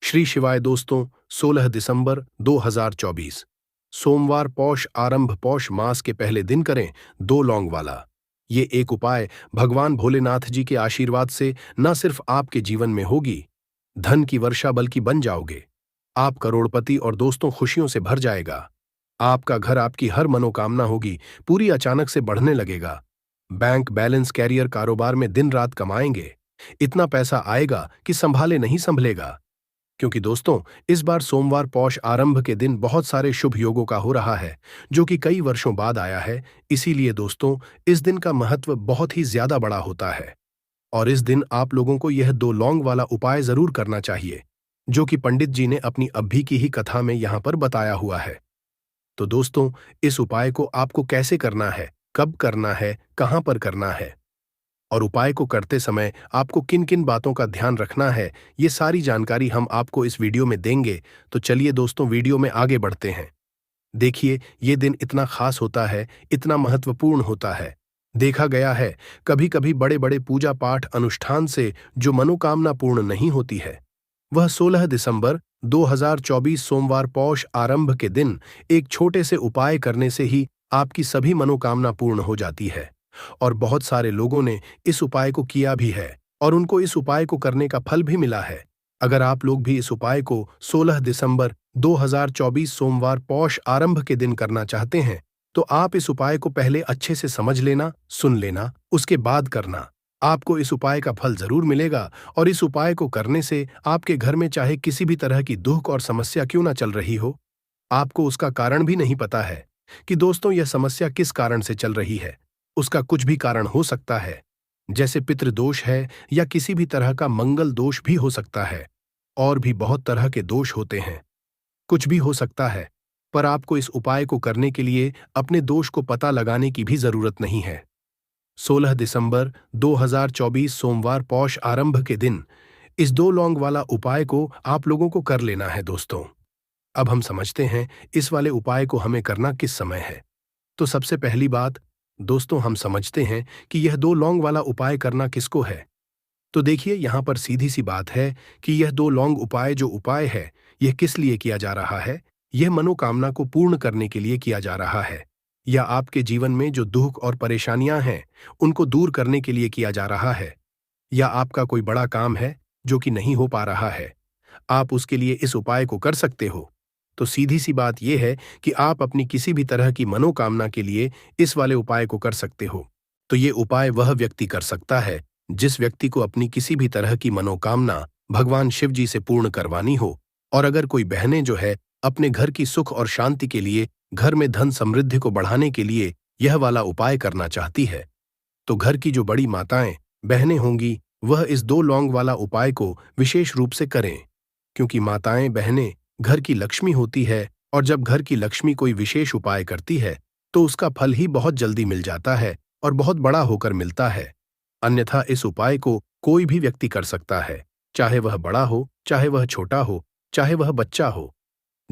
श्री शिवाय दोस्तों, 16 दिसंबर 2024 सोमवार पौष आरंभ पौष मास के पहले दिन करें दो लौंग वाला। ये एक उपाय भगवान भोलेनाथ जी के आशीर्वाद से न सिर्फ आपके जीवन में होगी धन की वर्षा बल्कि बन जाओगे। आप करोड़पति और दोस्तों खुशियों से भर जाएगा। आपका घर आपकी हर मनोकामना होगी पूरी अचानक से बढ़ने लगेगा। बैंक बैलेंस कैरियर कारोबार में दिन रात कमाएंगे। इतना पैसा आएगा कि संभाले नहीं संभलेगा। क्योंकि दोस्तों, इस बार सोमवार पौष आरंभ के दिन बहुत सारे शुभ योगों का हो रहा है जो कि कई वर्षों बाद आया है। इसीलिए दोस्तों, इस दिन का महत्व बहुत ही ज्यादा बड़ा होता है और इस दिन आप लोगों को यह दो लौंग वाला उपाय जरूर करना चाहिए जो कि पंडित जी ने अपनी अभी की ही कथा में यहां पर बताया हुआ है। तो दोस्तों, इस उपाय को आपको कैसे करना है, कब करना है, कहां पर करना है और उपाय को करते समय आपको किन किन बातों का ध्यान रखना है, ये सारी जानकारी हम आपको इस वीडियो में देंगे। तो चलिए दोस्तों, वीडियो में आगे बढ़ते हैं। देखिए, ये दिन इतना खास होता है, इतना महत्वपूर्ण होता है। देखा गया है कभी कभी बड़े बड़े पूजा पाठ अनुष्ठान से जो मनोकामना पूर्ण नहीं होती है, वह 16 दिसंबर 2024 सोमवार पौष आरंभ के दिन एक छोटे से उपाय करने से ही आपकी सभी मनोकामना पूर्ण हो जाती है। और बहुत सारे लोगों ने इस उपाय को किया भी है और उनको इस उपाय को करने का फल भी मिला है। अगर आप लोग भी इस उपाय को 16 दिसंबर 2024 सोमवार पौष आरंभ के दिन करना चाहते हैं, तो आप इस उपाय को पहले अच्छे से समझ लेना, सुन लेना, उसके बाद करना। आपको इस उपाय का फल जरूर मिलेगा और इस उपाय को करने से आपके घर में चाहे किसी भी तरह की दुख और समस्या क्यों ना चल रही हो, आपको उसका कारण भी नहीं पता है कि दोस्तों यह समस्या किस कारण से चल रही है। उसका कुछ भी कारण हो सकता है, जैसे पितृदोष है या किसी भी तरह का मंगल दोष भी हो सकता है। और भी बहुत तरह के दोष होते हैं, कुछ भी हो सकता है। पर आपको इस उपाय को करने के लिए अपने दोष को पता लगाने की भी जरूरत नहीं है। 16 दिसंबर 2024 सोमवार पौष आरंभ के दिन इस दो लौंग वाला उपाय को आप लोगों को कर लेना है दोस्तों। अब हम समझते हैं इस वाले उपाय को हमें करना किस समय है। तो सबसे पहली बात दोस्तों, हम समझते हैं कि यह दो लौंग वाला उपाय करना किसको है। तो देखिए, यहां पर सीधी सी बात है कि यह दो लौंग उपाय जो उपाय है, यह किस लिए किया जा रहा है। यह मनोकामना को पूर्ण करने के लिए किया जा रहा है, या आपके जीवन में जो दुख और परेशानियां हैं उनको दूर करने के लिए किया जा रहा है, या आपका कोई बड़ा काम है जो कि नहीं हो पा रहा है, आप उसके लिए इस उपाय को कर सकते हो। तो सीधी सी बात यह है कि आप अपनी किसी भी तरह की मनोकामना के लिए इस वाले उपाय को कर सकते हो। तो ये उपाय वह व्यक्ति कर सकता है जिस व्यक्ति को अपनी किसी भी तरह की मनोकामना भगवान शिव जी से पूर्ण करवानी हो। और अगर कोई बहनें जो है अपने घर की सुख और शांति के लिए, घर में धन समृद्धि को बढ़ाने के लिए यह वाला उपाय करना चाहती है, तो घर की जो बड़ी माताएं बहनें होंगी वह इस दो लौंग वाला उपाय को विशेष रूप से करें। क्योंकि माताएं बहनें घर की लक्ष्मी होती है और जब घर की लक्ष्मी कोई विशेष उपाय करती है तो उसका फल ही बहुत जल्दी मिल जाता है और बहुत बड़ा होकर मिलता है। अन्यथा इस उपाय को कोई भी व्यक्ति कर सकता है, चाहे वह बड़ा हो, चाहे वह छोटा हो, चाहे वह बच्चा हो।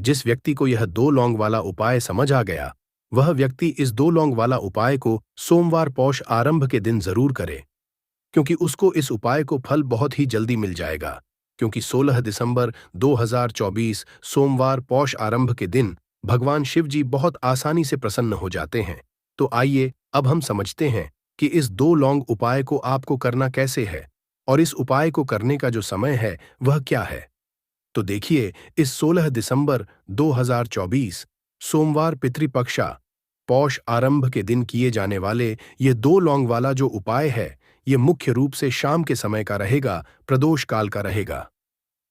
जिस व्यक्ति को यह दो लौंग वाला उपाय समझ आ गया, वह व्यक्ति इस दो लौंग वाला उपाय को सोमवार पौष आरंभ के दिन जरूर करे, क्योंकि उसको इस उपाय को फल बहुत ही जल्दी मिल जाएगा। क्योंकि 16 दिसंबर 2024 सोमवार पौष आरंभ के दिन भगवान शिव जी बहुत आसानी से प्रसन्न हो जाते हैं। तो आइए अब हम समझते हैं कि इस दो लौंग उपाय को आपको करना कैसे है और इस उपाय को करने का जो समय है वह क्या है। तो देखिए, इस 16 दिसंबर 2024 सोमवार पितृपक्षा पौष आरंभ के दिन किए जाने वाले ये दो लौंग वाला जो उपाय है, ये मुख्य रूप से शाम के समय का रहेगा, प्रदोष काल का रहेगा।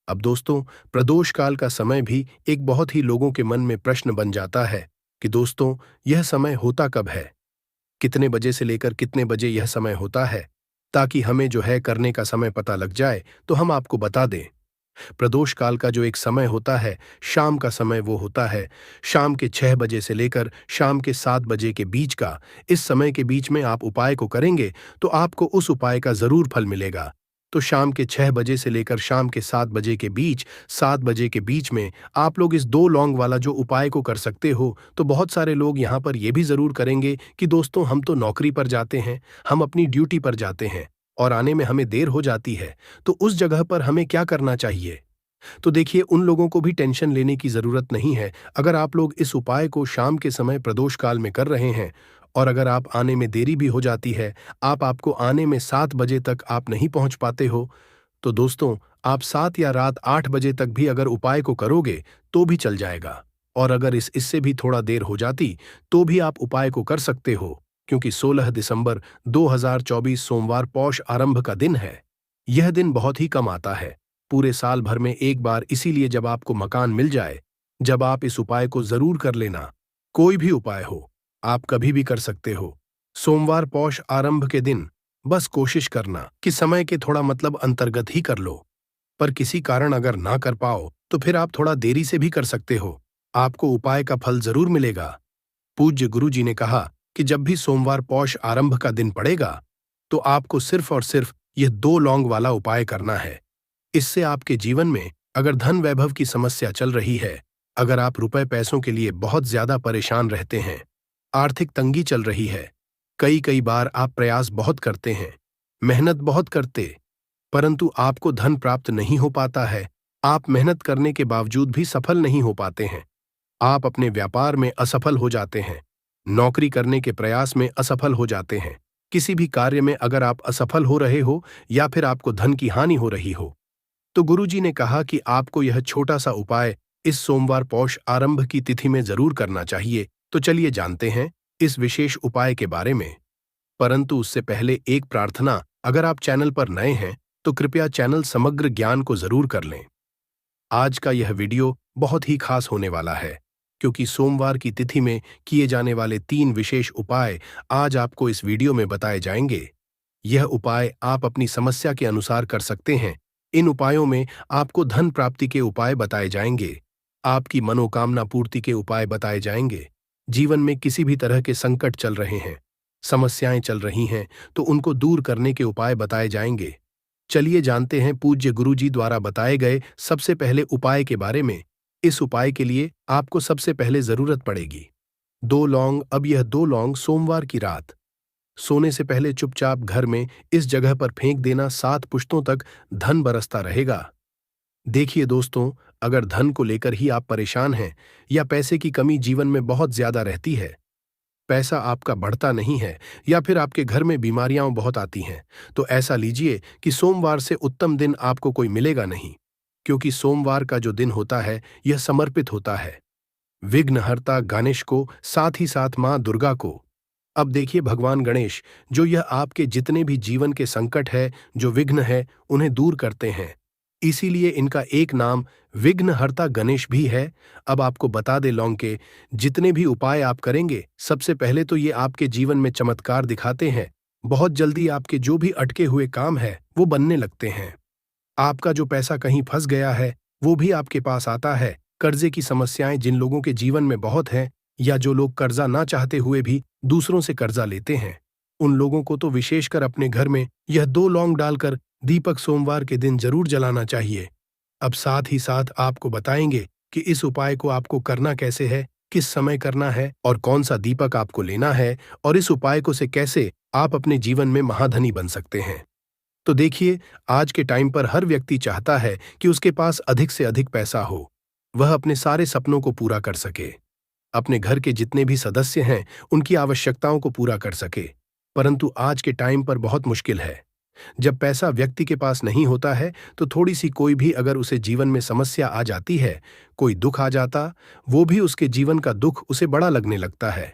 अब दोस्तों, प्रदोष काल का समय भी एक बहुत ही लोगों के मन में प्रश्न बन जाता है कि दोस्तों यह समय होता कब है, कितने बजे से लेकर कितने बजे यह समय होता है, ताकि हमें जो है करने का समय पता लग जाए तो हम आपको बता दें। प्रदोष काल का जो एक समय होता है, शाम का समय, वो होता है शाम के 6 बजे से लेकर शाम के 7 बजे के बीच का। इस समय के बीच में आप उपाय को करेंगे तो आपको उस उपाय का जरूर फल मिलेगा। तो शाम के 6 बजे से लेकर शाम के 7 बजे के बीच, 7 बजे के बीच में आप लोग इस दो लौंग वाला जो उपाय को कर सकते हो। तो बहुत सारे लोग यहाँ पर यह भी जरूर करेंगे कि दोस्तों हम तो नौकरी पर जाते हैं, हम अपनी ड्यूटी पर जाते हैं और आने में हमें देर हो जाती है, तो उस जगह पर हमें क्या करना चाहिए। तो देखिए, उन लोगों को भी टेंशन लेने की जरूरत नहीं है। अगर आप लोग इस उपाय को शाम के समय प्रदोष काल में कर रहे हैं और अगर आप आने में देरी भी हो जाती है, आपको आने में 7 बजे तक आप नहीं पहुंच पाते हो, तो दोस्तों, आप 7 या रात 8 बजे तक भी अगर उपाय को करोगे तो भी चल जाएगा। और अगर इससे भी थोड़ा देर हो जाती तो भी आप उपाय को कर सकते हो, क्योंकि 16 दिसंबर 2024 सोमवार पौष आरंभ का दिन है। यह दिन बहुत ही कम आता है, पूरे साल भर में एक बार, इसीलिए जब आपको मकान मिल जाए, जब आप इस उपाय को जरूर कर लेना। कोई भी उपाय हो, आप कभी भी कर सकते हो। सोमवार पौष आरंभ के दिन बस कोशिश करना कि समय के थोड़ा अंतर्गत ही कर लो। पर किसी कारण अगर ना कर पाओ तो फिर आप थोड़ा देरी से भी कर सकते हो, आपको उपाय का फल जरूर मिलेगा। पूज्य गुरु जी ने कहा कि जब भी सोमवार पौष आरंभ का दिन पड़ेगा तो आपको सिर्फ और सिर्फ यह 2 लौंग वाला उपाय करना है। इससे आपके जीवन में अगर धन वैभव की समस्या चल रही है, अगर आप रुपए पैसों के लिए बहुत ज्यादा परेशान रहते हैं, आर्थिक तंगी चल रही है, कई कई बार आप प्रयास बहुत करते हैं, मेहनत बहुत करते, परंतु आपको धन प्राप्त नहीं हो पाता है, आप मेहनत करने के बावजूद भी सफल नहीं हो पाते हैं, आप अपने व्यापार में असफल हो जाते हैं, नौकरी करने के प्रयास में असफल हो जाते हैं, किसी भी कार्य में अगर आप असफल हो रहे हो या फिर आपको धन की हानि हो रही हो, तो गुरुजी ने कहा कि आपको यह छोटा सा उपाय इस सोमवार पौष आरंभ की तिथि में जरूर करना चाहिए। तो चलिए जानते हैं इस विशेष उपाय के बारे में। परंतु उससे पहले एक प्रार्थना, अगर आप चैनल पर नए हैं तो कृपया चैनल समग्र ज्ञान को जरूर कर लें। आज का यह वीडियो बहुत ही खास होने वाला है, क्योंकि सोमवार की तिथि में किए जाने वाले 3 विशेष उपाय आज आपको इस वीडियो में बताए जाएंगे। यह उपाय आप अपनी समस्या के अनुसार कर सकते हैं। इन उपायों में आपको धन प्राप्ति के उपाय बताए जाएंगे, आपकी मनोकामना पूर्ति के उपाय बताए जाएंगे। जीवन में किसी भी तरह के संकट चल रहे हैं, समस्याएं चल रही हैं, तो उनको दूर करने के उपाय बताए जाएंगे। चलिए जानते हैं पूज्य गुरु जी द्वारा बताए गए सबसे पहले उपाय के बारे में। इस उपाय के लिए आपको सबसे पहले जरूरत पड़ेगी 2 लौंग। अब यह 2 लौंग सोमवार की रात सोने से पहले चुपचाप घर में इस जगह पर फेंक देना, 7 पुश्तों तक धन बरसता रहेगा। देखिए दोस्तों, अगर धन को लेकर ही आप परेशान हैं या पैसे की कमी जीवन में बहुत ज्यादा रहती है, पैसा आपका बढ़ता नहीं है या फिर आपके घर में बीमारियां बहुत आती हैं, तो ऐसा लीजिए कि सोमवार से उत्तम दिन आपको कोई मिलेगा नहीं, क्योंकि सोमवार का जो दिन होता है यह समर्पित होता है विघ्नहर्ता गणेश को, साथ ही साथ मां दुर्गा को। अब देखिए, भगवान गणेश जो यह आपके जितने भी जीवन के संकट है, जो विघ्न है, उन्हें दूर करते हैं, इसीलिए इनका एक नाम विघ्नहर्ता गणेश भी है। अब आपको बता दे, लौंग के जितने भी उपाय आप करेंगे, सबसे पहले तो ये आपके जीवन में चमत्कार दिखाते हैं। बहुत जल्दी आपके जो भी अटके हुए काम है वो बनने लगते हैं। आपका जो पैसा कहीं फंस गया है वो भी आपके पास आता है। कर्जे की समस्याएं जिन लोगों के जीवन में बहुत है, या जो लोग कर्जा ना चाहते हुए भी दूसरों से कर्जा लेते हैं, उन लोगों को तो विशेषकर अपने घर में यह 2 लौंग डालकर दीपक सोमवार के दिन जरूर जलाना चाहिए। अब साथ ही साथ आपको बताएंगे कि इस उपाय को आपको करना कैसे है, किस समय करना है और कौन सा दीपक आपको लेना है, और इस उपाय को से कैसे आप अपने जीवन में महाधनी बन सकते हैं। तो देखिए, आज के टाइम पर हर व्यक्ति चाहता है कि उसके पास अधिक से अधिक पैसा हो, वह अपने सारे सपनों को पूरा कर सके, अपने घर के जितने भी सदस्य हैं उनकी आवश्यकताओं को पूरा कर सके। परंतु आज के टाइम पर बहुत मुश्किल है। जब पैसा व्यक्ति के पास नहीं होता है तो थोड़ी सी कोई भी अगर उसे जीवन में समस्या आ जाती है, कोई दुख आ जाता, वो भी उसके जीवन का दुख उसे बड़ा लगने लगता है।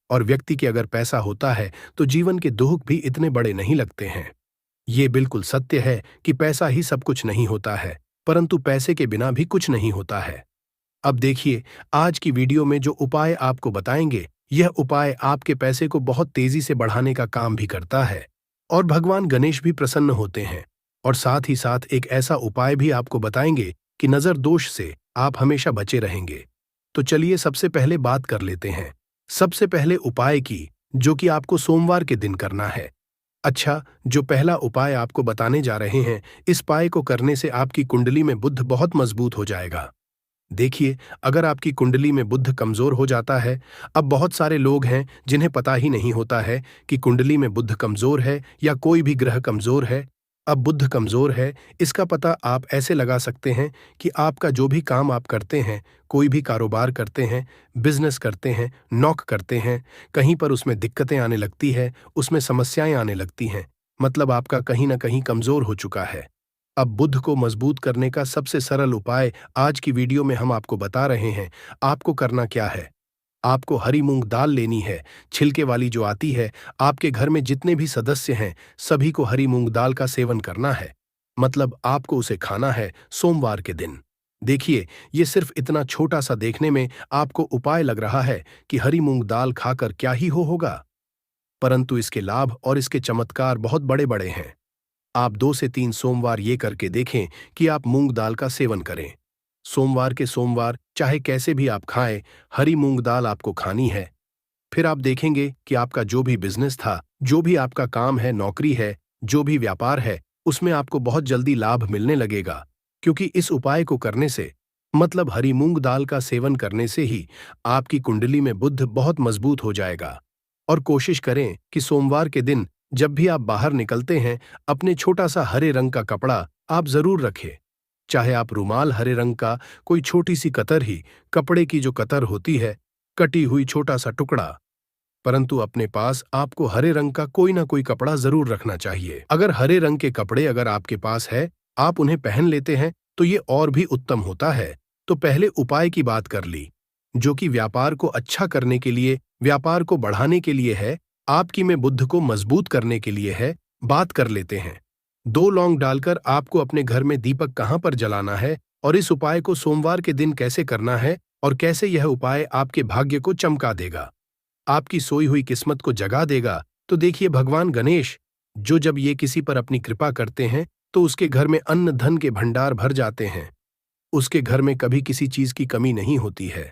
और व्यक्ति के अगर पैसा होता है तो जीवन के दुख भी इतने बड़े नहीं लगते हैं। ये बिल्कुल सत्य है कि पैसा ही सब कुछ नहीं होता है, परंतु पैसे के बिना भी कुछ नहीं होता है। अब देखिए, आज की वीडियो में जो उपाय आपको बताएंगे, यह उपाय आपके पैसे को बहुत तेजी से बढ़ाने का काम भी करता है और भगवान गणेश भी प्रसन्न होते हैं। और साथ ही साथ एक ऐसा उपाय भी आपको बताएंगे कि नजर दोष से आप हमेशा बचे रहेंगे। तो चलिए सबसे पहले बात कर लेते हैं सबसे पहले उपाय की, जो कि आपको सोमवार के दिन करना है। अच्छा, जो पहला उपाय आपको बताने जा रहे हैं, इस उपाय को करने से आपकी कुंडली में बुध बहुत मजबूत हो जाएगा। देखिए, अगर आपकी कुंडली में बुध कमजोर हो जाता है, अब बहुत सारे लोग हैं जिन्हें पता ही नहीं होता है कि कुंडली में बुध कमजोर है या कोई भी ग्रह कमजोर है, अब बुध कमजोर है, इसका पता आप ऐसे लगा सकते हैं कि आपका जो भी काम आप करते हैं, कोई भी कारोबार करते हैं, बिजनेस करते हैं, नौक करते हैं, कहीं पर उसमें दिक्कतें आने लगती है, उसमें समस्याएं आने लगती हैं, मतलब आपका कहीं ना कहीं कमजोर हो चुका है। अब बुध को मजबूत करने का सबसे सरल उपाय आज की वीडियो में हम आपको बता रहे हैं। आपको करना क्या है? आपको हरी मूंग दाल लेनी है, छिलके वाली जो आती है। आपके घर में जितने भी सदस्य हैं, सभी को हरी मूंग दाल का सेवन करना है। मतलब आपको उसे खाना है सोमवार के दिन। देखिए, ये सिर्फ इतना छोटा सा देखने में आपको उपाय लग रहा है कि हरी मूंग दाल खाकर क्या ही होगा, परंतु इसके लाभ और इसके चमत्कार बहुत बड़े बड़े हैं। आप 2 से 3 सोमवार ये करके देखें कि आप मूंग दाल का सेवन करें। सोमवार के सोमवार चाहे कैसे भी आप खाएं, हरी मूंग दाल आपको खानी है। फिर आप देखेंगे कि आपका जो भी बिजनेस था, जो भी आपका काम है, नौकरी है, जो भी व्यापार है, उसमें आपको बहुत जल्दी लाभ मिलने लगेगा। क्योंकि इस उपाय को करने से, मतलब हरी मूंग दाल का सेवन करने से ही आपकी कुंडली में बुध बहुत मजबूत हो जाएगा। और कोशिश करें कि सोमवार के दिन जब भी आप बाहर निकलते हैं, अपने छोटा सा हरे रंग का कपड़ा आप जरूर रखें। चाहे आप रुमाल हरे रंग का, कोई छोटी सी कतर ही, कपड़े की जो कतर होती है, कटी हुई छोटा सा टुकड़ा, परंतु अपने पास आपको हरे रंग का कोई ना कोई कपड़ा जरूर रखना चाहिए। अगर हरे रंग के कपड़े अगर आपके पास है, आप उन्हें पहन लेते हैं, तो ये और भी उत्तम होता है। तो पहले उपाय की बात कर ली, जो कि व्यापार को अच्छा करने के लिए, व्यापार को बढ़ाने के लिए है, आपकी में बुद्ध को मजबूत करने के लिए है। बात कर लेते हैं। 2 लौंग डालकर आपको अपने घर में दीपक कहाँ पर जलाना है, और इस उपाय को सोमवार के दिन कैसे करना है, और कैसे यह उपाय आपके भाग्य को चमका देगा, आपकी सोई हुई किस्मत को जगा देगा। तो देखिए, भगवान गणेश जो जब ये किसी पर अपनी कृपा करते हैं, तो उसके घर में अन्न धन के भंडार भर जाते हैं। उसके घर में कभी किसी चीज की कमी नहीं होती है।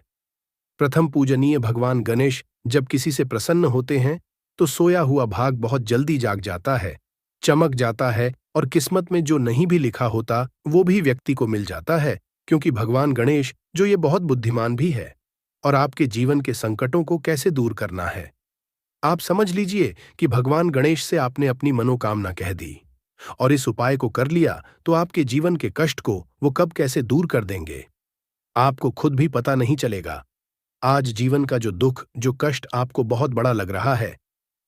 प्रथम पूजनीय भगवान गणेश जब किसी से प्रसन्न होते हैं, तो सोया हुआ भाग बहुत जल्दी जाग जाता है, चमक जाता है, और किस्मत में जो नहीं भी लिखा होता वो भी व्यक्ति को मिल जाता है। क्योंकि भगवान गणेश जो ये बहुत बुद्धिमान भी है। और आपके जीवन के संकटों को कैसे दूर करना है, आप समझ लीजिए कि भगवान गणेश से आपने अपनी मनोकामना कह दी और इस उपाय को कर लिया, तो आपके जीवन के कष्ट को वो कब कैसे दूर कर देंगे, आपको खुद भी पता नहीं चलेगा। आज जीवन का जो दुख, जो कष्ट आपको बहुत बड़ा लग रहा है,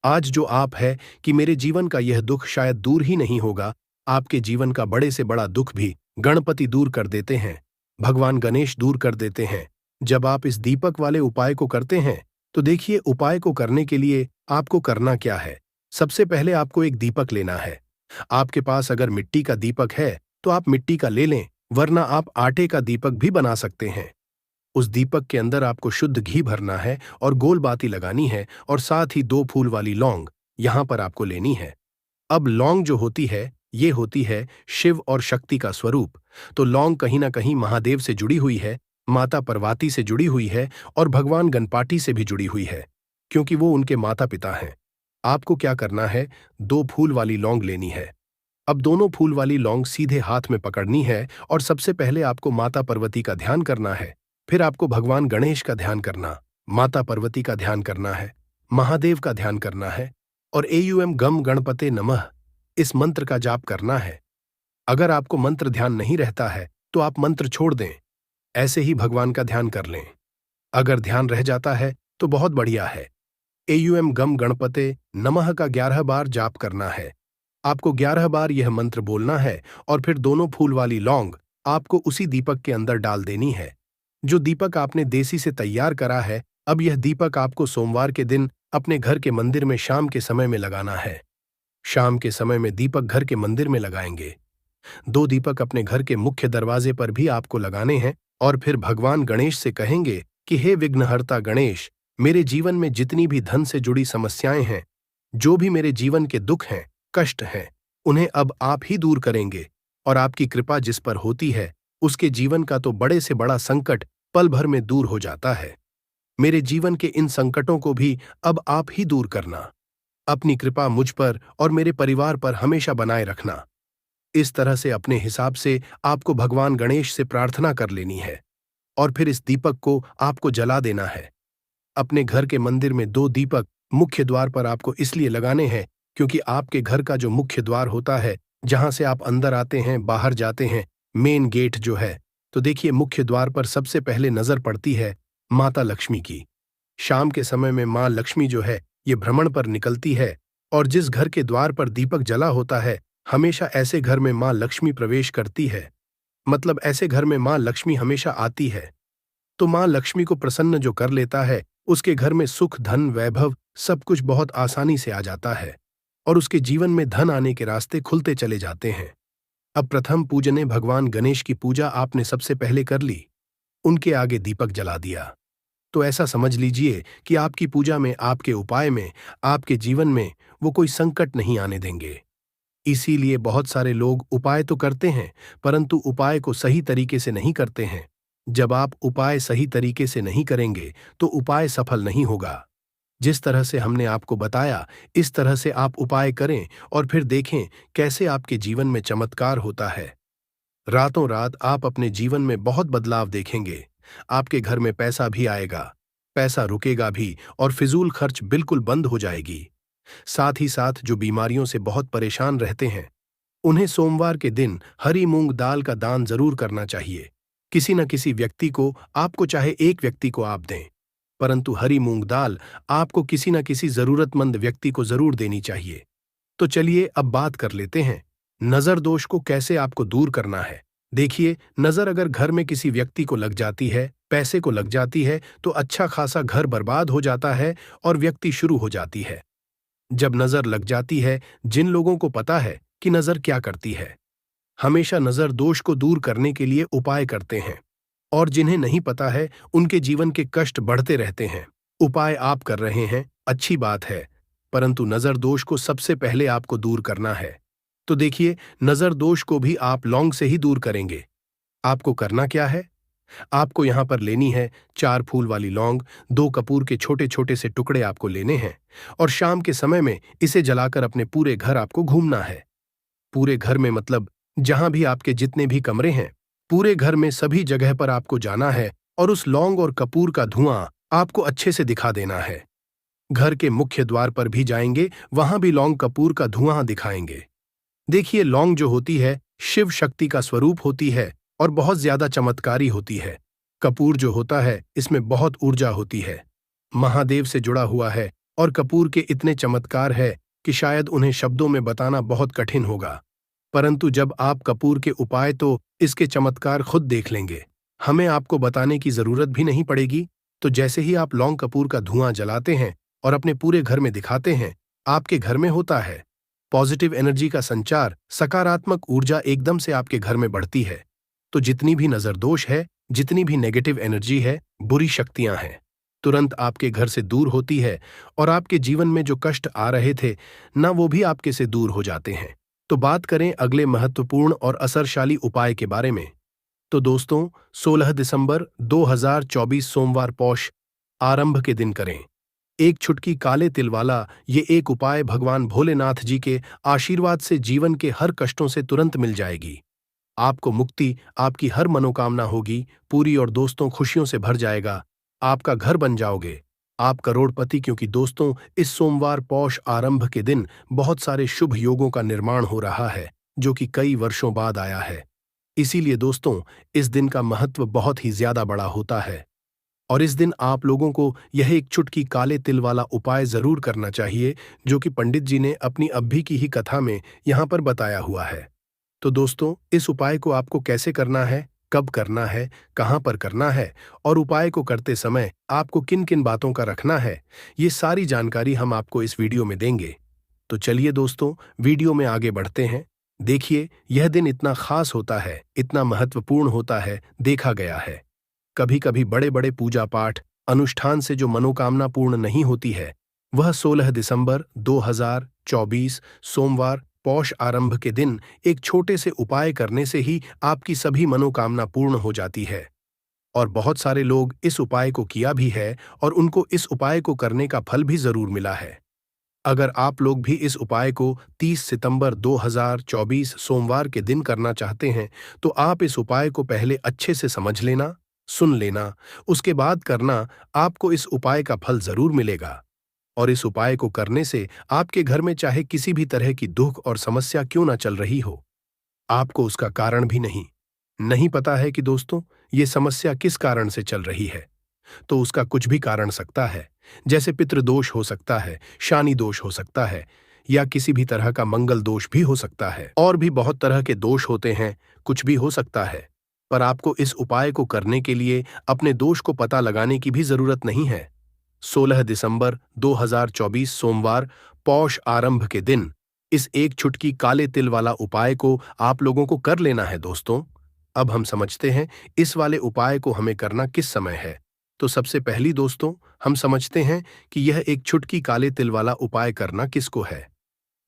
आज जो आप है कि मेरे जीवन का यह दुख शायद दूर ही नहीं होगा, आपके जीवन का बड़े से बड़ा दुख भी गणपति दूर कर देते हैं, भगवान गणेश दूर कर देते हैं। जब आप इस दीपक वाले उपाय को करते हैं, तो देखिए, उपाय को करने के लिए आपको करना क्या है। सबसे पहले आपको एक दीपक लेना है। आपके पास अगर मिट्टी का दीपक है, तो आप मिट्टी का ले लें, वरना आप आटे का दीपक भी बना सकते हैं। उस दीपक के अंदर आपको शुद्ध घी भरना है और गोल बाती लगानी है, और साथ ही 2 फूल वाली लौंग यहां पर आपको लेनी है। अब लौंग जो होती है, ये होती है शिव और शक्ति का स्वरूप। तो लौंग कहीं ना कहीं महादेव से जुड़ी हुई है, माता पार्वती से जुड़ी हुई है, और भगवान गणपाटी से भी जुड़ी हुई है, क्योंकि वो उनके माता पिता हैं। आपको क्या करना है, 2 फूल वाली लौंग लेनी है। अब दोनों फूल वाली लौंग सीधे हाथ में पकड़नी है, और सबसे पहले आपको माता पार्वती का ध्यान करना है। फिर आपको भगवान गणेश का ध्यान करना, माता पार्वती का ध्यान करना है, महादेव का ध्यान करना है, और एयुएम गम गणपते नमः इस मंत्र का जाप करना है। अगर आपको मंत्र ध्यान नहीं रहता है, तो आप मंत्र छोड़ दें, ऐसे ही भगवान का ध्यान कर लें। अगर ध्यान रह जाता है तो बहुत बढ़िया है। एयुएम गम गणपते नमः का 11 बार जाप करना है। आपको 11 बार यह मंत्र बोलना है, और फिर दोनों फूल वाली लौंग आपको उसी दीपक के अंदर डाल देनी है, जो दीपक आपने देसी से तैयार करा है। अब यह दीपक आपको सोमवार के दिन अपने घर के मंदिर में शाम के समय में लगाना है। शाम के समय में दीपक घर के मंदिर में लगाएंगे। 2 दीपक अपने घर के मुख्य दरवाजे पर भी आपको लगाने हैं, और फिर भगवान गणेश से कहेंगे कि हे विघ्नहर्ता गणेश, मेरे जीवन में जितनी भी धन से जुड़ी समस्याएं हैं, जो भी मेरे जीवन के दुख हैं, कष्ट हैं, उन्हें अब आप ही दूर करेंगे। और आपकी कृपा जिस पर होती है, उसके जीवन का तो बड़े से बड़ा संकट पल भर में दूर हो जाता है। मेरे जीवन के इन संकटों को भी अब आप ही दूर करना। अपनी कृपा मुझ पर और मेरे परिवार पर हमेशा बनाए रखना। इस तरह से अपने हिसाब से आपको भगवान गणेश से प्रार्थना कर लेनी है, और फिर इस दीपक को आपको जला देना है। अपने घर के मंदिर में 2 दीपक मुख्य द्वार पर आपको इसलिए लगाने हैं, क्योंकि आपके घर का जो मुख्य द्वार होता है, जहां से आप अंदर आते हैं, बाहर जाते हैं, मेन गेट जो है, तो देखिए मुख्य द्वार पर सबसे पहले नजर पड़ती है माता लक्ष्मी की। शाम के समय में माँ लक्ष्मी जो है ये भ्रमण पर निकलती है, और जिस घर के द्वार पर दीपक जला होता है, हमेशा ऐसे घर में माँ लक्ष्मी प्रवेश करती है। मतलब ऐसे घर में माँ लक्ष्मी हमेशा आती है। तो माँ लक्ष्मी को प्रसन्न जो कर लेता है, उसके घर में सुख, धन, वैभव सब कुछ बहुत आसानी से आ जाता है, और उसके जीवन में धन आने के रास्ते खुलते चले जाते हैं। अब प्रथम पूजने भगवान गणेश की पूजा आपने सबसे पहले कर ली, उनके आगे दीपक जला दिया। तो ऐसा समझ लीजिए कि आपकी पूजा में, आपके उपाय में, आपके जीवन में वो कोई संकट नहीं आने देंगे। इसीलिए बहुत सारे लोग उपाय तो करते हैं, परंतु उपाय को सही तरीके से नहीं करते हैं। जब आप उपाय सही तरीके से नहीं करेंगे, तो उपाय सफल नहीं होगा। जिस तरह से हमने आपको बताया, इस तरह से आप उपाय करें और फिर देखें कैसे आपके जीवन में चमत्कार होता है। रातों रात आप अपने जीवन में बहुत बदलाव देखेंगे। आपके घर में पैसा भी आएगा, पैसा रुकेगा भी, और फिजूल खर्च बिल्कुल बंद हो जाएगी। साथ ही साथ जो बीमारियों से बहुत परेशान रहते हैं, उन्हें सोमवार के दिन हरी मूंग दाल का दान जरूर करना चाहिए। किसी न किसी व्यक्ति को, आपको चाहे एक व्यक्ति को आप दें, परंतु हरी मूंग दाल आपको किसी न किसी जरूरतमंद व्यक्ति को जरूर देनी चाहिए। तो चलिए अब बात कर लेते हैं, नजर दोष को कैसे आपको दूर करना है। देखिए, नजर अगर घर में किसी व्यक्ति को लग जाती है, पैसे को लग जाती है, तो अच्छा खासा घर बर्बाद हो जाता है और व्यक्ति शुरू हो जाती है। जब नजर लग जाती है, जिन लोगों को पता है कि नजर क्या करती है, हमेशा नजर दोष को दूर करने के लिए उपाय करते हैं, और जिन्हें नहीं पता है, उनके जीवन के कष्ट बढ़ते रहते हैं। उपाय आप कर रहे हैं, अच्छी बात है, परंतु नजर दोष को सबसे पहले आपको दूर करना है। तो देखिए, नजर दोष को भी आप लौंग से ही दूर करेंगे। आपको करना क्या है? आपको यहां पर लेनी है 4 फूल वाली लौंग, 2 कपूर के छोटे छोटे से टुकड़े आपको लेने हैं, और शाम के समय में इसे जलाकर अपने पूरे घर आपको घूमना है। पूरे घर में मतलब जहां भी आपके जितने भी कमरे हैं, पूरे घर में सभी जगह पर आपको जाना है, और उस लौंग और कपूर का धुआं आपको अच्छे से दिखा देना है। घर के मुख्य द्वार पर भी जाएंगे, वहां भी लौंग कपूर का धुआं दिखाएंगे। देखिए, लौंग जो होती है शिव शक्ति का स्वरूप होती है, और बहुत ज्यादा चमत्कारी होती है। कपूर जो होता है, इसमें बहुत ऊर्जा होती है, महादेव से जुड़ा हुआ है, और कपूर के इतने चमत्कार है कि शायद उन्हें शब्दों में बताना बहुत कठिन होगा। परंतु जब आप कपूर के उपाय, तो इसके चमत्कार खुद देख लेंगे। हमें आपको बताने की जरूरत भी नहीं पड़ेगी। तो जैसे ही आप लौंग कपूर का धुआं जलाते हैं और अपने पूरे घर में दिखाते हैं, आपके घर में होता है पॉजिटिव एनर्जी का संचार, सकारात्मक ऊर्जा एकदम से आपके घर में बढ़ती है। तो जितनी भी नजर दोष है, जितनी भी नेगेटिव एनर्जी है, बुरी शक्तियां हैं, तुरंत आपके घर से दूर होती है, और आपके जीवन में जो कष्ट आ रहे थे ना, वो भी आपके से दूर हो जाते हैं। तो बात करें अगले महत्वपूर्ण और असरशाली उपाय के बारे में। तो दोस्तों, 16 दिसंबर 2024 सोमवार पौष आरंभ के दिन करें एक चुटकी काले तिल वाला ये एक उपाय। भगवान भोलेनाथ जी के आशीर्वाद से जीवन के हर कष्टों से तुरंत मिल जाएगी। आपको मुक्ति, आपकी हर मनोकामना होगी पूरी, और दोस्तों खुशियों से भर जाएगा। आपका घर बन जाओगे, आप करोड़पति। क्योंकि दोस्तों, इस सोमवार पौष आरंभ के दिन बहुत सारे शुभ योगों का निर्माण हो रहा है, जो कि कई वर्षों बाद आया है। इसीलिए दोस्तों, इस दिन का महत्व बहुत ही ज्यादा बड़ा होता है, और इस दिन आप लोगों को यह एक चुटकी काले तिल वाला उपाय जरूर करना चाहिए, जो कि पंडित जी ने अपनी अभी की ही कथा में यहाँ पर बताया हुआ है। तो दोस्तों, इस उपाय को आपको कैसे करना है, कब करना है, कहाँ पर करना है, और उपाय को करते समय आपको किन किन बातों का रखना है, ये सारी जानकारी हम आपको इस वीडियो में देंगे। तो चलिए दोस्तों, वीडियो में आगे बढ़ते हैं। देखिए, यह दिन इतना खास होता है, इतना महत्वपूर्ण होता है, देखा गया है कभी कभी बड़े बड़े पूजा पाठ अनुष्ठान से जो मनोकामना पूर्ण नहीं होती है, वह 16 दिसंबर 2024 सोमवार पौष आरंभ के दिन एक छोटे से उपाय करने से ही आपकी सभी मनोकामना पूर्ण हो जाती है। और बहुत सारे लोग इस उपाय को किया भी है, और उनको इस उपाय को करने का फल भी जरूर मिला है। अगर आप लोग भी इस उपाय को 30 सितंबर 2024 सोमवार के दिन करना चाहते हैं, तो आप इस उपाय को पहले अच्छे से समझ लेना, सुन लेना, उसके बाद करना। आपको इस उपाय का फल जरूर मिलेगा। और इस उपाय को करने से आपके घर में चाहे किसी भी तरह की दुख और समस्या क्यों ना चल रही हो, आपको उसका कारण भी नहीं पता है कि दोस्तों ये समस्या किस कारण से चल रही है, तो उसका कुछ भी कारण सकता है। जैसे पितृदोष हो सकता है, शानी दोष हो सकता है, या किसी भी तरह का मंगल दोष भी हो सकता है, और भी बहुत तरह के दोष होते हैं, कुछ भी हो सकता है। पर आपको इस उपाय को करने के लिए अपने दोष को पता लगाने की भी जरूरत नहीं है। 16 दिसंबर 2024 सोमवार पौष आरंभ के दिन इस एक चुटकी काले तिल वाला उपाय को आप लोगों को कर लेना है दोस्तों। अब हम समझते हैं इस वाले उपाय को हमें करना किस समय है। तो सबसे पहली दोस्तों हम समझते हैं कि यह एक चुटकी काले तिल वाला उपाय करना किसको है।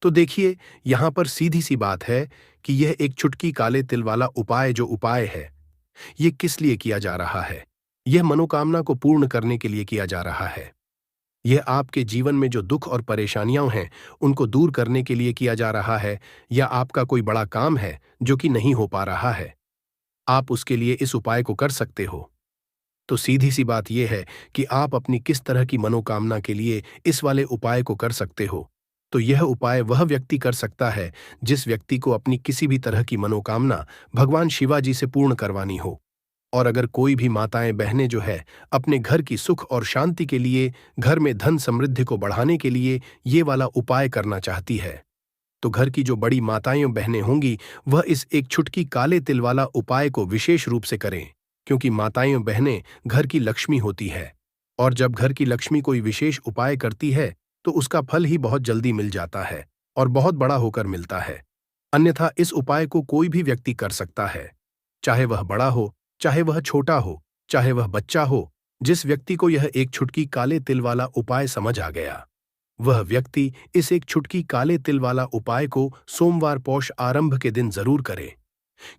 तो देखिए यहां पर सीधी सी बात है कि यह एक चुटकी काले तिल वाला उपाय जो उपाय है, यह किस लिए किया जा रहा है। यह मनोकामना को पूर्ण करने के लिए किया जा रहा है। यह आपके जीवन में जो दुख और परेशानियां हैं उनको दूर करने के लिए किया जा रहा है, या आपका कोई बड़ा काम है जो कि नहीं हो पा रहा है, आप उसके लिए इस उपाय को कर सकते हो। तो सीधी सी बात यह है कि आप अपनी किस तरह की मनोकामना के लिए इस वाले उपाय को कर सकते हो। तो यह उपाय वह व्यक्ति कर सकता है जिस व्यक्ति को अपनी किसी भी तरह की मनोकामना भगवान शिवाजी से पूर्ण करवानी हो। और अगर कोई भी माताएं बहनें जो है अपने घर की सुख और शांति के लिए, घर में धन समृद्धि को बढ़ाने के लिए ये वाला उपाय करना चाहती है, तो घर की जो बड़ी माताएं बहनें होंगी वह इस एक चुटकी काले तिल वाला उपाय को विशेष रूप से करें, क्योंकि माताएं बहनें घर की लक्ष्मी होती है। और जब घर की लक्ष्मी कोई विशेष उपाय करती है तो उसका फल ही बहुत जल्दी मिल जाता है और बहुत बड़ा होकर मिलता है। अन्यथा इस उपाय को कोई भी व्यक्ति कर सकता है, चाहे वह बड़ा हो, चाहे वह छोटा हो, चाहे वह बच्चा हो। जिस व्यक्ति को यह एक चुटकी काले तिल वाला उपाय समझ आ गया, वह व्यक्ति इस एक चुटकी काले तिल वाला उपाय को सोमवार पौष आरंभ के दिन जरूर करे,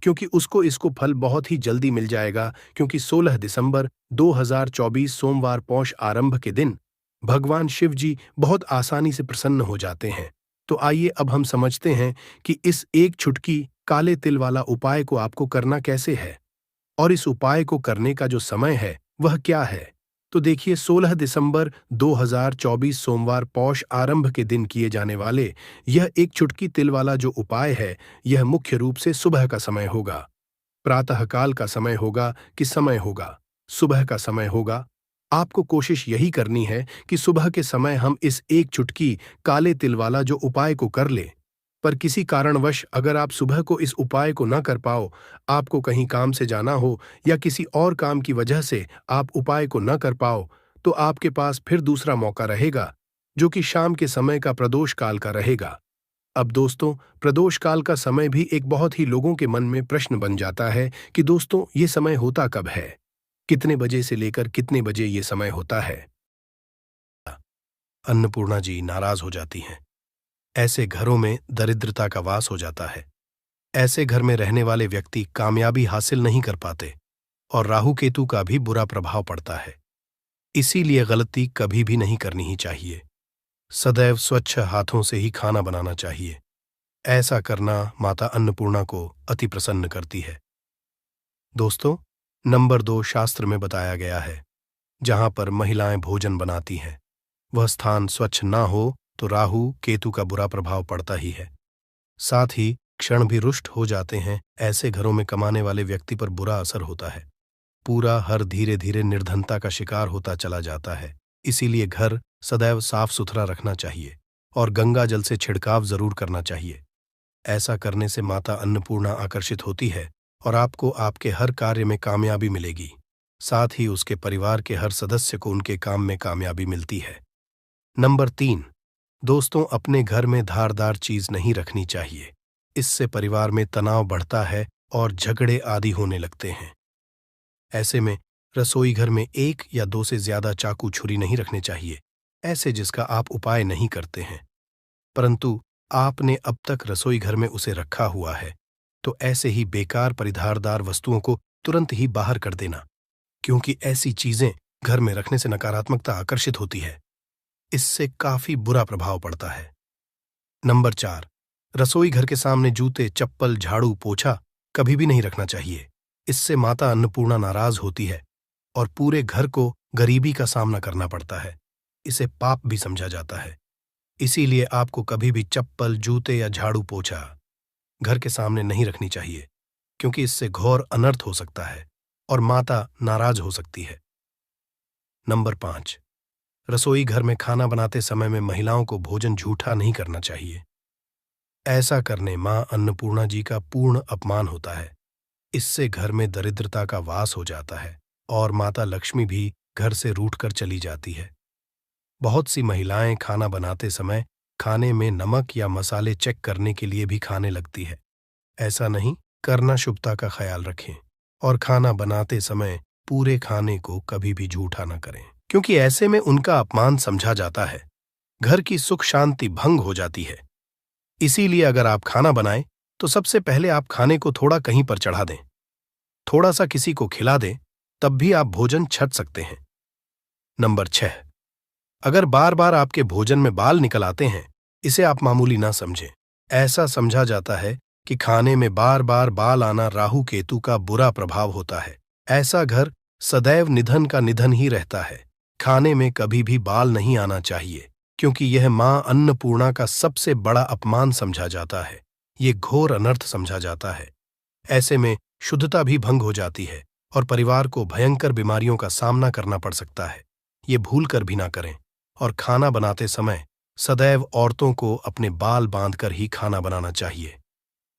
क्योंकि उसको इसको फल बहुत ही जल्दी मिल जाएगा। क्योंकि 16 दिसंबर 2024 सोमवार पौष आरंभ के दिन भगवान शिव जी बहुत आसानी से प्रसन्न हो जाते हैं। तो आइए अब हम समझते हैं कि इस एक चुटकी काले तिल वाला उपाय को आपको करना कैसे है, और इस उपाय को करने का जो समय है वह क्या है। तो देखिए 16 दिसंबर 2024 सोमवार पौष आरंभ के दिन किए जाने वाले यह एक चुटकी तिल वाला जो उपाय है, यह मुख्य रूप से सुबह का समय होगा। प्रातःकाल का समय होगा कि समय होगा, सुबह का समय होगा। आपको कोशिश यही करनी है कि सुबह के समय हम इस एक चुटकी काले तिल वाला जो उपाय को कर ले। पर किसी कारणवश अगर आप सुबह को इस उपाय को न कर पाओ, आपको कहीं काम से जाना हो या किसी और काम की वजह से आप उपाय को न कर पाओ, तो आपके पास फिर दूसरा मौका रहेगा, जो कि शाम के समय का प्रदोष काल का रहेगा। अब दोस्तों प्रदोष काल का समय भी एक बहुत ही लोगों के मन में प्रश्न बन जाता है कि दोस्तों ये समय होता कब है, कितने बजे से लेकर कितने बजे ये समय होता है। अन्नपूर्णा जी नाराज हो जाती हैं। ऐसे घरों में दरिद्रता का वास हो जाता है। ऐसे घर में रहने वाले व्यक्ति कामयाबी हासिल नहीं कर पाते और राहु केतु का भी बुरा प्रभाव पड़ता है। इसीलिए गलती कभी भी नहीं करनी ही चाहिए। सदैव स्वच्छ हाथों से ही खाना बनाना चाहिए। ऐसा करना माता अन्नपूर्णा को अति प्रसन्न करती है। दोस्तों नंबर 2 शास्त्र में बताया गया है, जहां पर महिलाएं भोजन बनाती हैं वह स्थान स्वच्छ ना हो तो राहु केतु का बुरा प्रभाव पड़ता ही है। साथ ही क्षण भी रुष्ट हो जाते हैं। ऐसे घरों में कमाने वाले व्यक्ति पर बुरा असर होता है। पूरा हर धीरे धीरे निर्धनता का शिकार होता चला जाता है। इसीलिए घर सदैव साफ सुथरा रखना चाहिए और गंगा जल से छिड़काव जरूर करना चाहिए। ऐसा करने से माता अन्नपूर्णा आकर्षित होती है और आपको आपके हर कार्य में कामयाबी मिलेगी। साथ ही उसके परिवार के हर सदस्य को उनके काम में कामयाबी मिलती है। नंबर 3 दोस्तों अपने घर में धारदार चीज नहीं रखनी चाहिए। इससे परिवार में तनाव बढ़ता है और झगड़े आदि होने लगते हैं। ऐसे में रसोई घर में 1 या 2 से ज्यादा चाकू छुरी नहीं रखने चाहिए, ऐसे जिसका आप उपाय नहीं करते हैं, परंतु आपने अब तक रसोई घर में उसे रखा हुआ है, तो ऐसे ही बेकार परिधारदार वस्तुओं को तुरंत ही बाहर कर देना, क्योंकि ऐसी चीजें घर में रखने से नकारात्मकता आकर्षित होती है। इससे काफी बुरा प्रभाव पड़ता है। नंबर 4 रसोई घर के सामने जूते, चप्पल, झाड़ू, पोछा कभी भी नहीं रखना चाहिए। इससे माता अन्नपूर्णा नाराज होती है और पूरे घर को गरीबी का सामना करना पड़ता है। इसे पाप भी समझा जाता है। इसीलिए आपको कभी भी चप्पल, जूते या झाड़ू पोछा घर के सामने नहीं रखनी चाहिए, क्योंकि इससे घोर अनर्थ हो सकता है और माता नाराज हो सकती है। नंबर 5, रसोई घर में खाना बनाते समय में महिलाओं को भोजन झूठा नहीं करना चाहिए। ऐसा करने मां अन्नपूर्णा जी का पूर्ण अपमान होता है। इससे घर में दरिद्रता का वास हो जाता है और माता लक्ष्मी भी घर से रूठकर चली जाती है। बहुत सी महिलाएं खाना बनाते समय खाने में नमक या मसाले चेक करने के लिए भी खाने लगती है। ऐसा नहीं करना, शुभता का ख्याल रखें और खाना बनाते समय पूरे खाने को कभी भी झूठा न करें, क्योंकि ऐसे में उनका अपमान समझा जाता है। घर की सुख शांति भंग हो जाती है। इसीलिए अगर आप खाना बनाएं तो सबसे पहले आप खाने को थोड़ा कहीं पर चढ़ा दें, थोड़ा सा किसी को खिला दें, तब भी आप भोजन छक सकते हैं। नंबर 6, अगर बार बार आपके भोजन में बाल निकल आते हैं, इसे आप मामूली ना समझें। ऐसा समझा जाता है कि खाने में बार बार बाल आना राहु केतु का बुरा प्रभाव होता है। ऐसा घर सदैव निधन का निधन ही रहता है। खाने में कभी भी बाल नहीं आना चाहिए, क्योंकि यह मां अन्नपूर्णा का सबसे बड़ा अपमान समझा जाता है। ये घोर अनर्थ समझा जाता है। ऐसे में शुद्धता भी भंग हो जाती है और परिवार को भयंकर बीमारियों का सामना करना पड़ सकता है। ये भूल कर भी ना करें और खाना बनाते समय सदैव औरतों को अपने बाल बांधकर ही खाना बनाना चाहिए।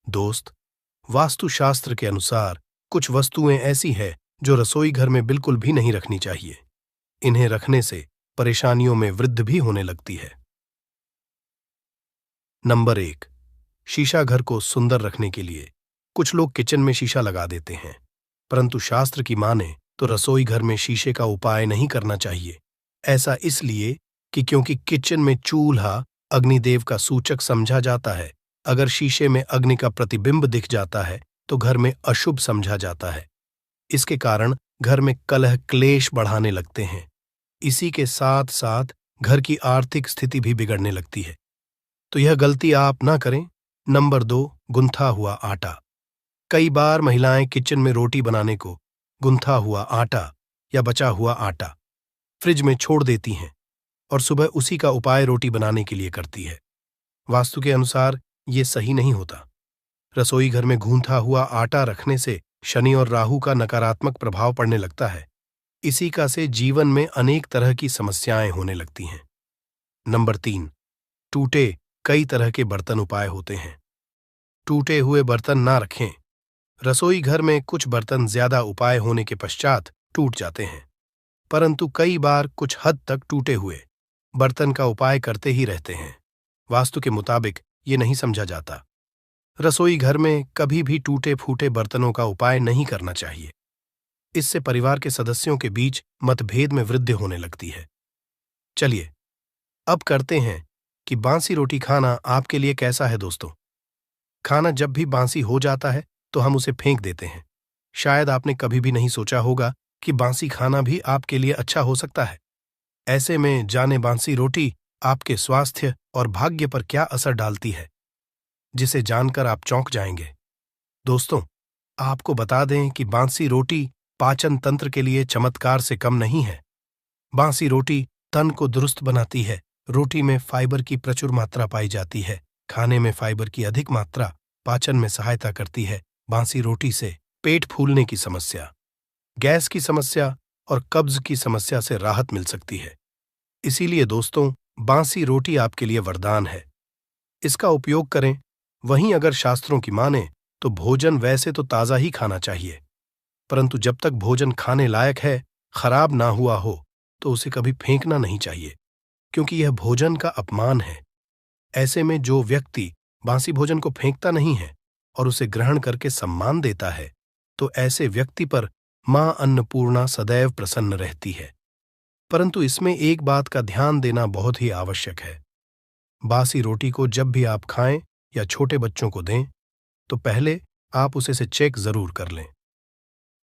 दोस्त, वास्तुशास्त्र के अनुसार कुछ वस्तुएं ऐसी हैं जो रसोई घर में बिल्कुल भी नहीं रखनी चाहिए। इन्हें रखने से परेशानियों में वृद्धि भी होने लगती है। नंबर 1, शीशा घर को सुंदर रखने के लिए कुछ लोग किचन में शीशा लगा देते हैं, परंतु शास्त्र की माने तो रसोई घर में शीशे का उपाय नहीं करना चाहिए। ऐसा इसलिए कि क्योंकि किचन में चूल्हा अग्निदेव का सूचक समझा जाता है। अगर शीशे में अग्नि का प्रतिबिंब दिख जाता है तो घर में अशुभ समझा जाता है। इसके कारण घर में कलह क्लेश बढ़ाने लगते हैं। इसी के साथ साथ घर की आर्थिक स्थिति भी बिगड़ने लगती है। तो यह गलती आप ना करें। नंबर 2, गुंथा हुआ आटा। कई बार महिलाएं किचन में रोटी बनाने को गुंथा हुआ आटा या बचा हुआ आटा फ्रिज में छोड़ देती हैं और सुबह उसी का उपाय रोटी बनाने के लिए करती है। वास्तु के अनुसार ये सही नहीं होता। रसोई घर में गूंथा हुआ आटा रखने से शनि और राहु का नकारात्मक प्रभाव पड़ने लगता है। इसी का से जीवन में अनेक तरह की समस्याएं होने लगती हैं। नंबर 3, टूटे कई तरह के बर्तन उपाय होते हैं। टूटे हुए बर्तन ना रखें। रसोई घर में कुछ बर्तन ज्यादा उपाय होने के पश्चात टूट जाते हैं, परंतु कई बार कुछ हद तक टूटे हुए बर्तन का उपाय करते ही रहते हैं। वास्तु के मुताबिक ये नहीं समझा जाता। रसोई घर में कभी भी टूटे फूटे बर्तनों का उपाय नहीं करना चाहिए। इससे परिवार के सदस्यों के बीच मतभेद में वृद्धि होने लगती है। चलिए अब करते हैं कि बासी रोटी खाना आपके लिए कैसा है। दोस्तों, खाना जब भी बासी हो जाता है तो हम उसे फेंक देते हैं। शायद आपने कभी भी नहीं सोचा होगा कि बासी खाना भी आपके लिए अच्छा हो सकता है। ऐसे में जाने बासी रोटी आपके स्वास्थ्य और भाग्य पर क्या असर डालती है, जिसे जानकर आप चौंक जाएंगे। दोस्तों, आपको बता दें कि बासी रोटी पाचन तंत्र के लिए चमत्कार से कम नहीं है। बासी रोटी तन को दुरुस्त बनाती है। रोटी में फाइबर की प्रचुर मात्रा पाई जाती है। खाने में फाइबर की अधिक मात्रा पाचन में सहायता करती है। बासी रोटी से पेट फूलने की समस्या, गैस की समस्या और कब्ज की समस्या से राहत मिल सकती है। इसीलिए दोस्तों, बासी रोटी आपके लिए वरदान है। इसका उपयोग करें। वहीं अगर शास्त्रों की माने तो भोजन वैसे तो ताज़ा ही खाना चाहिए, परंतु जब तक भोजन खाने लायक है, खराब ना हुआ हो, तो उसे कभी फेंकना नहीं चाहिए, क्योंकि यह भोजन का अपमान है। ऐसे में जो व्यक्ति बासी भोजन को फेंकता नहीं है और उसे ग्रहण करके सम्मान देता है, तो ऐसे व्यक्ति पर मां अन्नपूर्णा सदैव प्रसन्न रहती है। परंतु इसमें एक बात का ध्यान देना बहुत ही आवश्यक है। बासी रोटी को जब भी आप खाएं या छोटे बच्चों को दें, तो पहले आप उसे से चेक जरूर कर लें।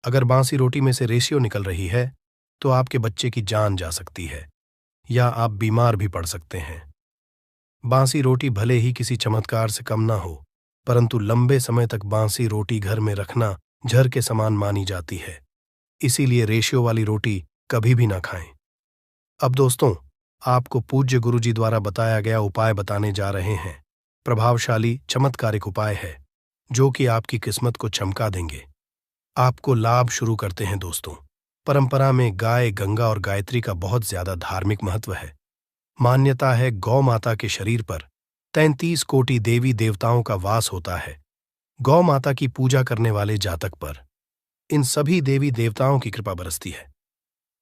अगर बासी रोटी में से रेशियो निकल रही है तो आपके बच्चे की जान जा सकती है या आप बीमार भी पड़ सकते हैं। बासी रोटी भले ही किसी चमत्कार से कम ना हो, परंतु लंबे समय तक बासी रोटी घर में रखना जहर के समान मानी जाती है। इसीलिए रेशियो वाली रोटी कभी भी ना खाएं। अब दोस्तों, आपको पूज्य गुरुजी द्वारा बताया गया उपाय बताने जा रहे हैं। प्रभावशाली चमत्कारिक उपाय है जो कि आपकी किस्मत को चमका देंगे। आपको लाभ शुरू करते हैं दोस्तों। परंपरा में गाय, गंगा और गायत्री का बहुत ज्यादा धार्मिक महत्व है। मान्यता है गौ माता के शरीर पर 33 कोटि देवी देवताओं का वास होता है। गौ माता की पूजा करने वाले जातक पर इन सभी देवी देवताओं की कृपा बरसती है।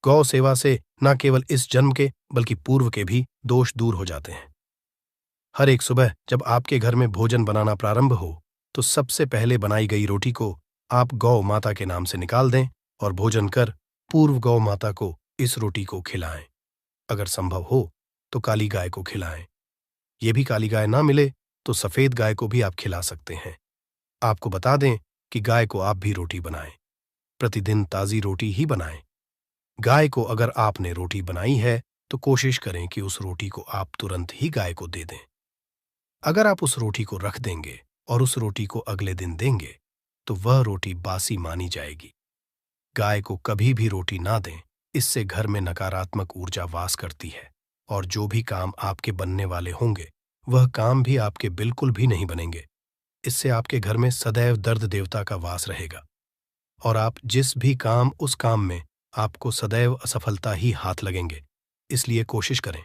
गौ सेवा से न केवल इस जन्म के बल्कि पूर्व के भी दोष दूर हो जाते हैं। हर एक सुबह जब आपके घर में भोजन बनाना प्रारंभ हो तो सबसे पहले बनाई गई रोटी को आप गौ माता के नाम से निकाल दें और भोजन कर पूर्व गौ माता को इस रोटी को खिलाएं। अगर संभव हो तो काली गाय को खिलाएं। ये भी काली गाय ना मिले तो सफेद गाय को भी आप खिला सकते हैं। आपको बता दें कि गाय को आप भी रोटी बनाएं। प्रतिदिन ताजी रोटी ही बनाएं। गाय को अगर आपने रोटी बनाई है तो कोशिश करें कि उस रोटी को आप तुरंत ही गाय को दे दें। अगर आप उस रोटी को रख देंगे और उस रोटी को अगले दिन देंगे तो वह रोटी बासी मानी जाएगी। गाय को कभी भी रोटी ना दें, इससे घर में नकारात्मक ऊर्जा वास करती है और जो भी काम आपके बनने वाले होंगे वह काम भी आपके बिल्कुल भी नहीं बनेंगे। इससे आपके घर में सदैव दर्द देवता का वास रहेगा और आप जिस भी काम उस काम में आपको सदैव असफलता ही हाथ लगेंगे। इसलिए कोशिश करें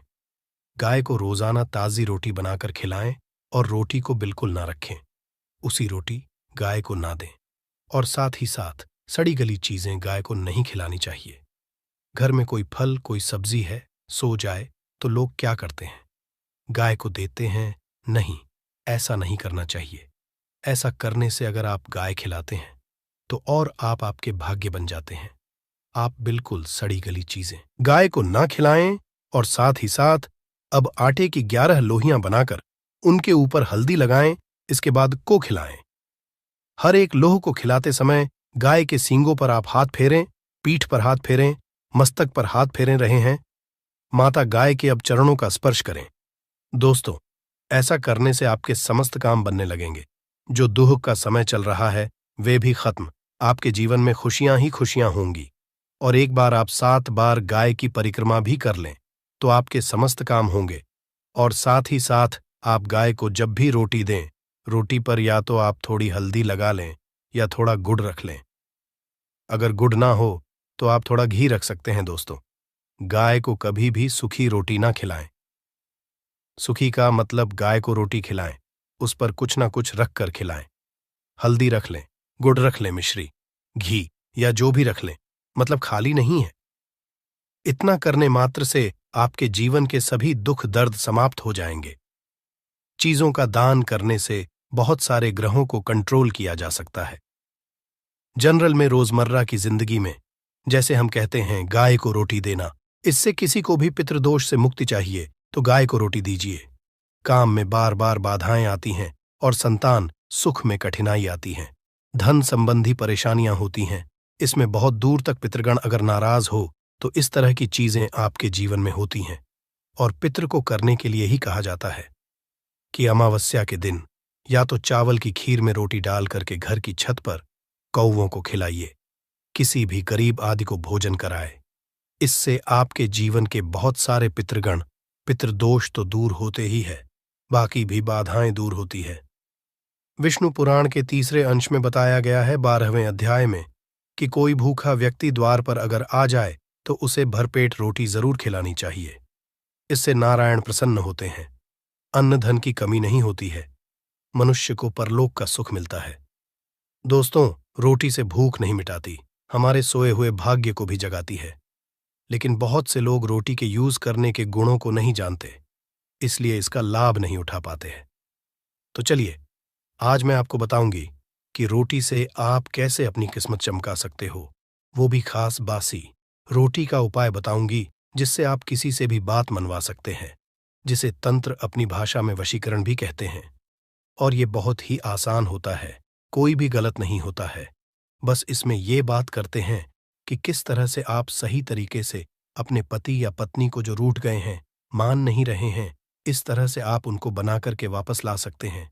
गाय को रोजाना ताजी रोटी बनाकर खिलाएं और रोटी को बिल्कुल ना रखें। उसी रोटी गाय को ना दें और साथ ही साथ सड़ी गली चीजें गाय को नहीं खिलानी चाहिए। घर में कोई फल कोई सब्जी है, सो जाए तो लोग क्या करते हैं, गाय को देते हैं। नहीं, ऐसा नहीं करना चाहिए। ऐसा करने से अगर आप गाय खिलाते हैं तो और आप आपके भाग्य बन जाते हैं। आप बिल्कुल सड़ी गली चीजें गाय को ना खिलाएं और साथ ही साथ अब आटे की 11 लोहियां बनाकर उनके ऊपर हल्दी लगाएं। इसके बाद को खिलाएं। हर एक लोह को खिलाते समय गाय के सींगों पर आप हाथ फेरें, पीठ पर हाथ फेरें, मस्तक पर हाथ फेरे रहे हैं। माता गाय के अब चरणों का स्पर्श करें। दोस्तों, ऐसा करने से आपके समस्त काम बनने लगेंगे। जो दुख का समय चल रहा है वे भी खत्म। आपके जीवन में खुशियां ही खुशियां होंगी। और एक बार आप 7 बार गाय की परिक्रमा भी कर लें तो आपके समस्त काम होंगे। और साथ ही साथ आप गाय को जब भी रोटी दें, रोटी पर या तो आप थोड़ी हल्दी लगा लें या थोड़ा गुड़ रख लें। अगर गुड़ ना हो तो आप थोड़ा घी रख सकते हैं। दोस्तों, गाय को कभी भी सूखी रोटी ना खिलाएं। सूखी का मतलब गाय को रोटी खिलाएं, उस पर कुछ ना कुछ रख कर खिलाएं। हल्दी रख लें, गुड़ रख लें, मिश्री, घी या जो भी रख लें, मतलब खाली नहीं है। इतना करने मात्र से आपके जीवन के सभी दुख दर्द समाप्त हो जाएंगे। चीजों का दान करने से बहुत सारे ग्रहों को कंट्रोल किया जा सकता है। जनरल में रोजमर्रा की जिंदगी में जैसे हम कहते हैं गाय को रोटी देना, इससे किसी को भी पितृदोष से मुक्ति चाहिए तो गाय को रोटी दीजिए। काम में बार बार बाधाएं आती हैं और संतान सुख में कठिनाई आती हैं, धन संबंधी परेशानियां होती हैं, इसमें बहुत दूर तक पितृगण अगर नाराज हो तो इस तरह की चीजें आपके जीवन में होती हैं। और पितृ को करने के लिए ही कहा जाता है कि अमावस्या के दिन या तो चावल की खीर में रोटी डाल करके घर की छत पर कौवों को खिलाइए, किसी भी गरीब आदि को भोजन कराए। इससे आपके जीवन के बहुत सारे पितृगण, पितृदोष तो दूर होते ही है, बाकी भी बाधाएं दूर होती है। विष्णु पुराण के 3 अंश में बताया गया है 12वें अध्याय में कि कोई भूखा व्यक्ति द्वार पर अगर आ जाए तो उसे भरपेट रोटी जरूर खिलानी चाहिए। इससे नारायण प्रसन्न होते हैं, अन्न धन की कमी नहीं होती है, मनुष्य को परलोक का सुख मिलता है। दोस्तों, रोटी से भूख नहीं मिटाती, हमारे सोए हुए भाग्य को भी जगाती है। लेकिन बहुत से लोग रोटी के यूज करने के गुणों को नहीं जानते, इसलिए इसका लाभ नहीं उठा पाते हैं। तो चलिए, आज मैं आपको बताऊंगी कि रोटी से आप कैसे अपनी किस्मत चमका सकते हो, वो भी खास बासी रोटी का उपाय बताऊंगी जिससे आप किसी से भी बात मनवा सकते हैं, जिसे तंत्र अपनी भाषा में वशीकरण भी कहते हैं। और ये बहुत ही आसान होता है, कोई भी गलत नहीं होता है। बस इसमें ये बात करते हैं कि किस तरह से आप सही तरीके से अपने पति या पत्नी को जो रूठ गए हैं, मान नहीं रहे हैं, इस तरह से आप उनको बना करके वापस ला सकते हैं।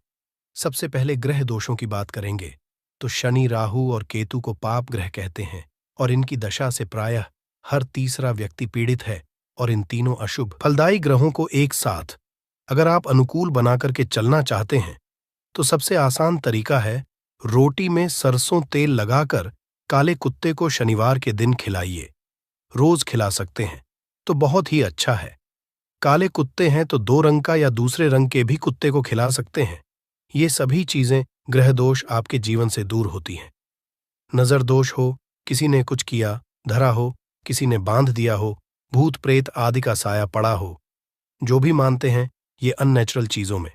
सबसे पहले ग्रह दोषों की बात करेंगे तो शनि, राहु और केतु को पाप ग्रह कहते हैं और इनकी दशा से प्रायः हर तीसरा व्यक्ति पीड़ित है और इन तीनों अशुभ फलदायी ग्रहों को एक साथ अगर आप अनुकूल बना करके चलना चाहते हैं तो सबसे आसान तरीका है रोटी में सरसों तेल लगाकर काले कुत्ते को शनिवार के दिन खिलाइए। रोज खिला सकते हैं तो बहुत ही अच्छा है। काले कुत्ते हैं तो 2 रंग का या दूसरे रंग के भी कुत्ते को खिला सकते हैं। ये सभी चीजें ग्रह दोष आपके जीवन से दूर होती हैं। नजर दोष हो, किसी ने कुछ किया, धरा हो, किसी ने बांध दिया हो, भूत प्रेत आदि का साया पड़ा हो, जो भी मानते हैं ये अननेचुरल चीजों में,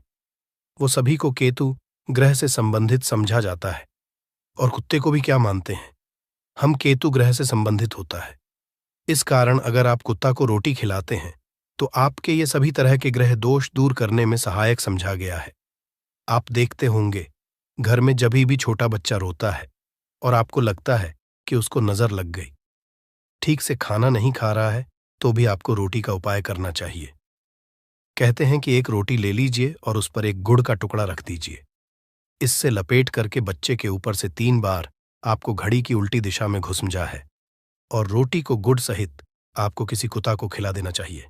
वो सभी को केतु ग्रह से संबंधित समझा जाता है। और कुत्ते को भी क्या मानते हैं, हम केतु ग्रह से संबंधित होता है। इस कारण अगर आप कुत्ता को रोटी खिलाते हैं तो आपके ये सभी तरह के ग्रह दोष दूर करने में सहायक समझा गया है। आप देखते होंगे घर में जभी भी छोटा बच्चा रोता है और आपको लगता है कि उसको नजर लग गई, ठीक से खाना नहीं खा रहा है, तो भी आपको रोटी का उपाय करना चाहिए। कहते हैं कि एक रोटी ले लीजिए और उस पर एक गुड़ का टुकड़ा रख दीजिए। इससे लपेट करके बच्चे के ऊपर से 3 बार आपको घड़ी की उल्टी दिशा में घुसमजा है और रोटी को गुड़ सहित आपको किसी कुत्ता को खिला देना चाहिए।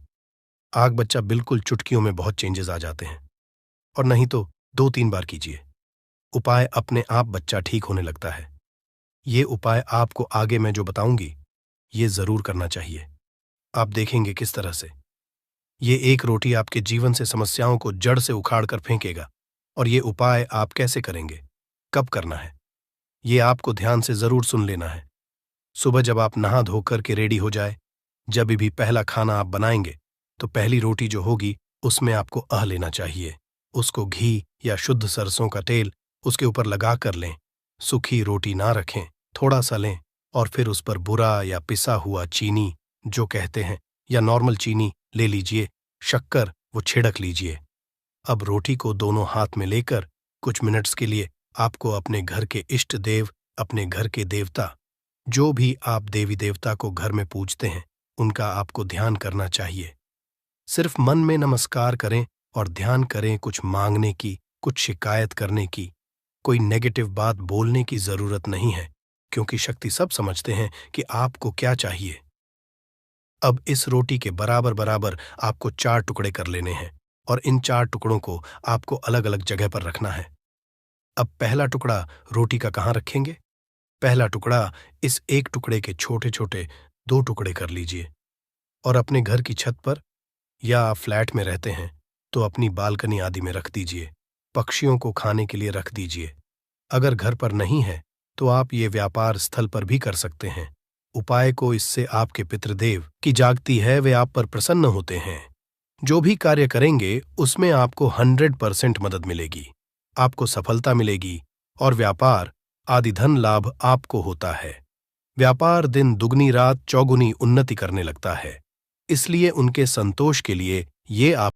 आग बच्चा बिल्कुल चुटकियों में बहुत चेंजेस आ जाते हैं। और नहीं तो 2-3 बार कीजिए, उपाय अपने आप बच्चा ठीक होने लगता है। ये उपाय आपको आगे मैं जो बताऊंगी ये जरूर करना चाहिए। आप देखेंगे किस तरह से ये एक रोटी आपके जीवन से समस्याओं को जड़ से उखाड़ कर फेंकेगा। और ये उपाय आप कैसे करेंगे, कब करना है, ये आपको ध्यान से जरूर सुन लेना है। सुबह जब आप नहा धोकर के रेडी हो जाए, जब भी पहला खाना आप बनाएंगे तो पहली रोटी जो होगी उसमें आपको अह लेना चाहिए। उसको घी या शुद्ध सरसों का तेल उसके ऊपर लगा कर लें। सूखी रोटी ना रखें, थोड़ा सा लें और फिर उस पर बुरा या पिसा हुआ चीनी जो कहते हैं या नॉर्मल चीनी ले लीजिए, शक्कर वो छिड़क लीजिए। अब रोटी को दोनों हाथ में लेकर कुछ मिनट्स के लिए आपको अपने घर के इष्ट देव, अपने घर के देवता, जो भी आप देवी देवता को घर में पूजते हैं उनका आपको ध्यान करना चाहिए। सिर्फ मन में नमस्कार करें और ध्यान करें, कुछ मांगने की, कुछ शिकायत करने की, कोई नेगेटिव बात बोलने की जरूरत नहीं है, क्योंकि शक्ति सब समझते हैं कि आपको क्या चाहिए। अब इस रोटी के बराबर बराबर आपको 4 टुकड़े कर लेने हैं और इन 4 टुकड़ों को आपको अलग अलग जगह पर रखना है। अब पहला टुकड़ा रोटी का कहाँ रखेंगे? पहला टुकड़ा इस एक टुकड़े के छोटे छोटे 2 टुकड़े कर लीजिए और अपने घर की छत पर या आप फ्लैट में रहते हैं तो अपनी बालकनी आदि में रख दीजिए। पक्षियों को खाने के लिए रख दीजिए। अगर घर पर नहीं है तो आप ये व्यापार स्थल पर भी कर सकते हैं। उपाय को इससे आपके पितृदेव की जागती है, वे आप पर प्रसन्न होते हैं। जो भी कार्य करेंगे उसमें आपको 100% मदद मिलेगी, आपको सफलता मिलेगी और व्यापार आदि धन लाभ आपको होता है। व्यापार दिन दुगनी रात चौगुनी उन्नति करने लगता है। इसलिए उनके संतोष के लिए ये आप